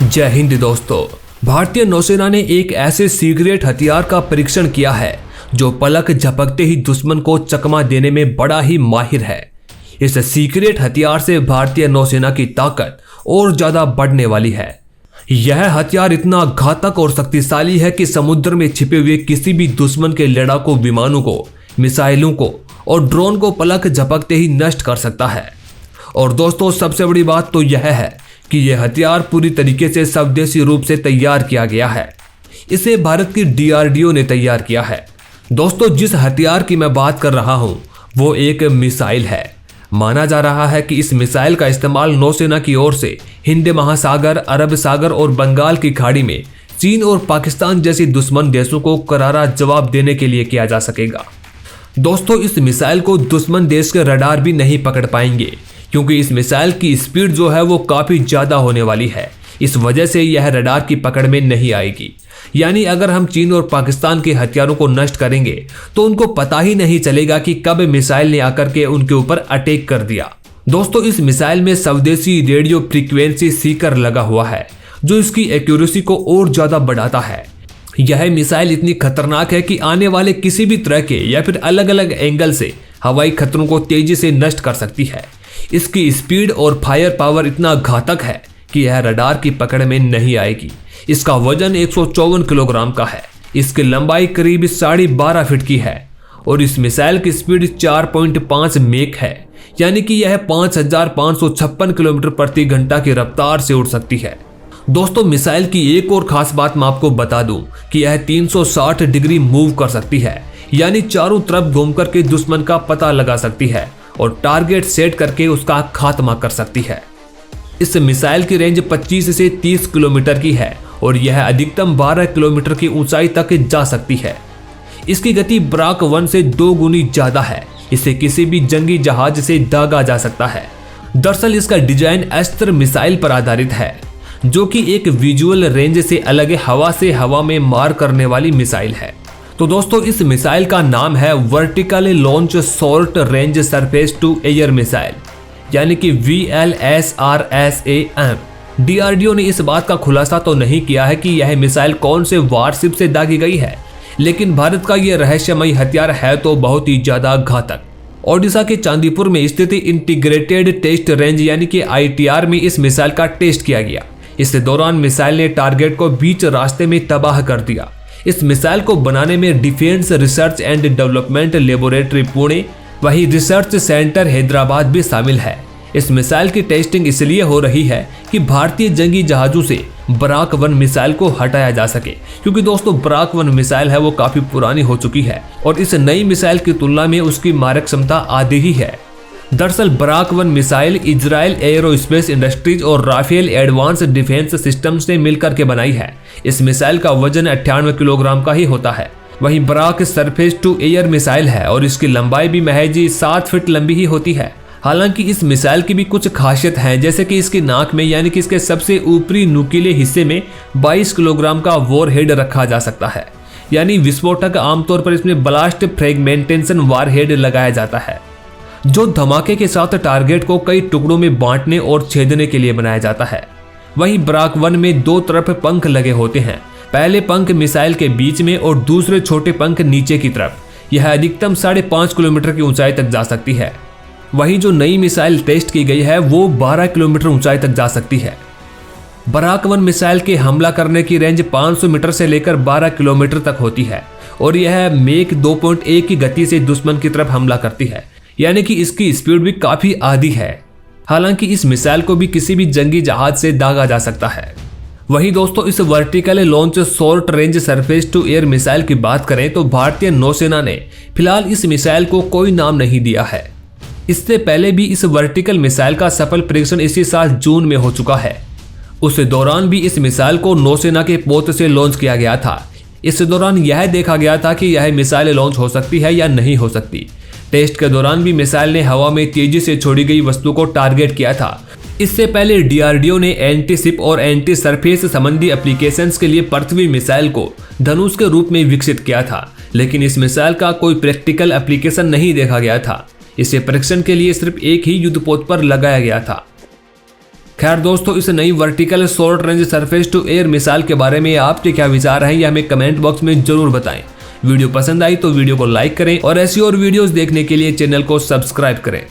जय हिंद दोस्तों। भारतीय नौसेना ने एक ऐसे सीक्रेट हथियार का परीक्षण किया है जो पलक झपकते ही दुश्मन को चकमा देने में बड़ा ही माहिर है। इस सीक्रेट हथियार से भारतीय नौसेना की ताकत और ज्यादा बढ़ने वाली है। यह हथियार इतना घातक और शक्तिशाली है कि समुद्र में छिपे हुए किसी भी दुश्मन के लड़ाकू विमानों को, मिसाइलों को और ड्रोन को पलक झपकते ही नष्ट कर सकता है। और दोस्तों, सबसे बड़ी बात तो यह है कि यह हथियार पूरी तरीके से स्वदेशी रूप से तैयार किया गया है। इसे भारत की DRDO ने तैयार किया है। दोस्तों, जिस हथियार की मैं बात कर रहा हूं वो एक मिसाइल है। माना जा रहा है कि इस मिसाइल का इस्तेमाल नौसेना की ओर से हिंद महासागर, अरब सागर और बंगाल की खाड़ी में चीन और पाकिस्तान जैसी दुश्मन देशों को करारा जवाब देने के लिए किया जा सकेगा। दोस्तों, इस मिसाइल को दुश्मन देश के रडार भी नहीं पकड़ पाएंगे क्योंकि इस मिसाइल की स्पीड जो है वो काफी ज्यादा होने वाली है। इस वजह से यह रडार की पकड़ में नहीं आएगी। यानी अगर हम चीन और पाकिस्तान के हथियारों को नष्ट करेंगे तो उनको पता ही नहीं चलेगा कि कब मिसाइल ने आकर के उनके ऊपर अटैक कर दिया। दोस्तों, इस मिसाइल में स्वदेशी रेडियो फ्रीक्वेंसी सीकर लगा हुआ है जो इसकी एक्यूरेसी को और ज्यादा बढ़ाता है। यह मिसाइल इतनी खतरनाक है कि आने वाले किसी भी तरह के या फिर अलग अलग एंगल से हवाई खतरों को तेजी से नष्ट कर सकती है। इसकी स्पीड और फायर पावर इतना घातक है कि यह रडार की पकड़ में नहीं आएगी। इसका वजन 154 किलोग्राम का है। इसकी लंबाई करीब 12.5 फीट की है और इस मिसाइल की स्पीड 4.5 मेक है, यानी कि यह 5556 किलोमीटर प्रति घंटा की रफ्तार से उड़ सकती है। दोस्तों, मिसाइल की एक और खास बात मैं आपको बता दूं कि यह 360 डिग्री मूव कर सकती है, यानी चारों तरफ घूमकर के दुश्मन का पता लगा सकती है और टारगेट सेट करके उसका खात्मा कर सकती है। इस मिसाइल की रेंज 25 से 30 किलोमीटर की है और यह अधिकतम 12 किलोमीटर की ऊंचाई तक जा सकती है। इसकी गति ब्राक 1 से 2 गुनी ज्यादा है। इसे किसी भी जंगी जहाज से दागा जा सकता है। दरअसल इसका डिजाइन अस्त्र मिसाइल पर आधारित है जो कि एक विजुअल रेंज से अलग हवा से हवा में मार करने वाली मिसाइल है। तो दोस्तों, इस मिसाइल का नाम है vertical launch short range surface to air missile, यानी कि VLSRSAM। DRDO ने इस बात का खुलासा तो नहीं किया है कि यह मिसाइल कौन से वारशिप से दागी गई है, लेकिन भारत का यह रहस्यमयी हथियार है तो बहुत ही ज्यादा घातक। ओडिशा के चांदीपुर में स्थित इंटीग्रेटेड टेस्ट रेंज यानी कि ITR में इस मिसाइल का टेस्ट किया गया। इस दौरान मिसाइल ने टारगेट को बीच रास्ते में तबाह कर दिया। इस मिसाइल को बनाने में defence research and development laboratory Pune, वही रिसर्च सेंटर हैदराबाद भी शामिल है। इस मिसाइल की टेस्टिंग इसलिए हो रही है कि भारतीय जंगी जहाजों से ब्राक 1 मिसाइल को हटाया जा सके, क्योंकि दोस्तों ब्राक 1 मिसाइल है वो काफी पुरानी हो चुकी है और इस नई मिसाइल की तुलना में उसकी मारक क्षमता आधी ही है। दरअसल Barack 1 missile Israel aerospace industries और राफेल एडवांस डिफेंस सिस्टम्स ने मिलकर के बनाई है। इस मिसाइल का वजन 98 किलोग्राम का ही होता है। वहीं Barak surface to air missile है और इसकी लंबाई भी महज 7 फीट लंबी ही होती है। हालांकि इस मिसाइल की भी कुछ खासियत है, जैसे कि इसकी नाक में यानी कि इसके सबसे ऊपरी नुकीले हिस्से में 22 किलोग्राम का वॉरहेड रखा जा सकता है। यानी विस्फोटक आमतौर पर इसमें ब्लास्ट फ्रेगमेंटेशन वॉरहेड लगाया जाता है जो धमाके के साथ टारगेट को कई टुकड़ों में बांटने और छेदने के लिए बनाया जाता है। वहीं ब्राक 1 में 2 तरफ पंख लगे होते हैं। पहले पंख मिसाइल के बीच में और दूसरे छोटे पंख नीचे की तरफ। यह अधिकतम 5.5 किलोमीटर की ऊंचाई तक जा सकती है। वहीं जो नई मिसाइल टेस्ट की गई है वो 12 किलोमीटर ऊंचाई तक जा सकती है। ब्राक 1 मिसाइल के हमला करने की रेंज 500 मीटर से लेकर 12 किलोमीटर तक होती है और यह मेक 2.1 की गति से दुश्मन की तरफ हमला करती है, यानी कि इसकी स्पीड भी काफी आधी है। हालांकि इस मिसाइल को भी किसी भी जंगी जहाज से दागा जा सकता है। वहीं दोस्तों, इस vertical launch short range surface to air missile की बात करें तो भारतीय नौसेना ने फिलहाल इस मिसाइल को कोई नाम नहीं दिया है। इससे पहले भी इस वर्टिकल मिसाइल का सफल परीक्षण इसी साल जून में हो चुका है। उस दौरान भी इस मिसाइल को नौसेना के पोत से लॉन्च किया गया था। इस दौरान यह देखा गया था कि यह मिसाइल लॉन्च हो सकती है या नहीं हो सकती। टेस्ट के दौरान भी मिसाइल ने हवा में तेजी से छोड़ी गई वस्तु को टारगेट किया था। इससे पहले DRDO ने एंटी शिप और एंटी सरफेस संबंधी एप्लीकेशंस के लिए पृथ्वी मिसाइल को धनुष के रूप में विकसित किया था, लेकिन इस मिसाइल का कोई प्रैक्टिकल एप्लीकेशन नहीं देखा गया था। इसे परीक्षण के लिए सिर्फ एक ही युद्धपोत पर लगाया गया था। खैर दोस्तों, इस नई vertical short range surface to air missile के बारे में आपके क्या विचार हैं, ये हमें कमेंट बॉक्स में जरूर बताएं। वीडियो पसंद आई तो वीडियो को लाइक करें और ऐसी और वीडियोस देखने के लिए चैनल को सब्सक्राइब करें।